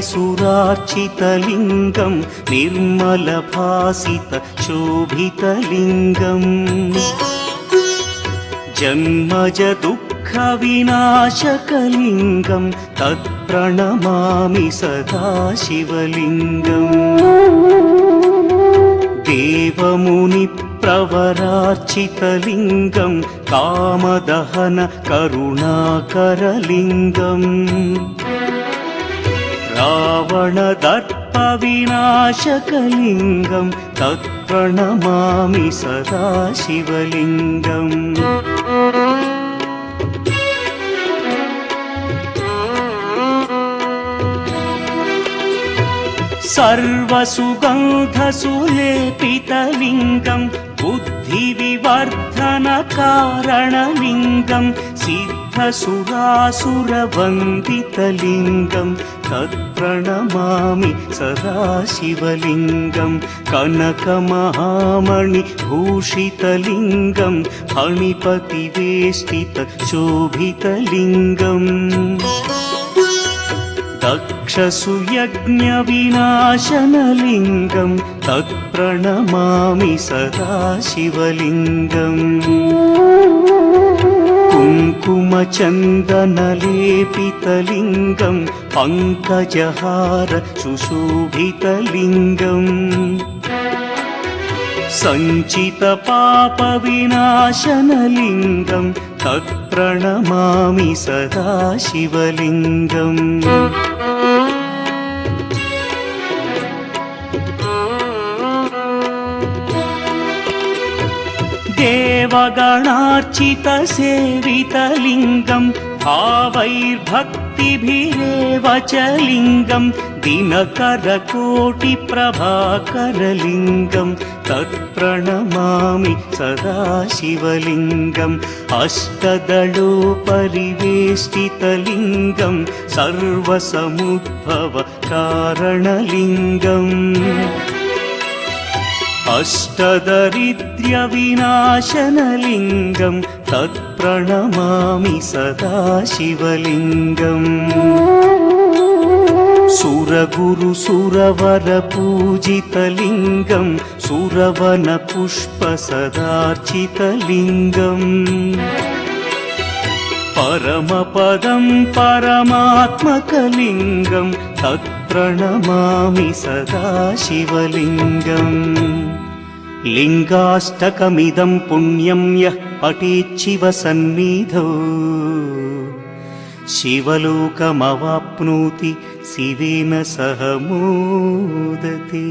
सुरार्चितलिङ्गं निर्मलभासितशोभितलिङ्गम् जन्मज दुःखविनाशकलिङ्गं तत्प्रणमामि सदा शिवलिङ्गम् देवमुनिप्रवरार्चितलिङ्गं कामदहन करुणाकरलिङ्गम् रावणदर्पविनाशकलिङ्गं तत्प्रणमामि सदा शिवलिङ्गम् सर्वसुगन्धसुलेपितलिङ्गं बुद्धिविवर्धनकारणलिङ्गं सिद्धसुरासुरवन्दितलिङ्गं तत्प्रणमामि सदा शिवलिङ्गं कनकमहामणिभूषितलिङ्गं फणिपतिवेष्टितशोभितलिङ्गम् दक्षसुयज्ञविनाशनलिङ्गं तत्प्रणमामि सदा शिवलिङ्गम् कुङ्कुमचन्दनलेपितलिङ्गं पङ्कजहार सुशोभितलिङ्गम् सञ्चितपापविनाशनलिङ्गं तत्प्रणमामि सदा शिवलिङ्गम् देवगणार्चितसेवितलिङ्गं भावैर्भक्तिभिरेव च लिङ्गं दिनकरकोटिप्रभाकरलिङ्गं तत्प्रणमामि सदा शिवलिङ्गम् अष्टदलोपरिवेष्टितलिङ्गं सर्वसमुद्भवकारणलिङ्गम् अष्टदरिद्र्यविनाशनलिङ्गं तत्प्रणमामि सदा शिवलिङ्गम् सुरगुरुसुरवरपूजितलिङ्गं सुरवनपुष्पसदार्चितलिङ्गम् परमपदं परमात्मकलिङ्गं तत्प्रणमामि सदा शिवलिङ्गम् लिङ्गाष्टकमिदं पुण्यं यः पठेच्छिवसन्निधौ शिवलोकमवाप्नोति शिवेन सह मोदते।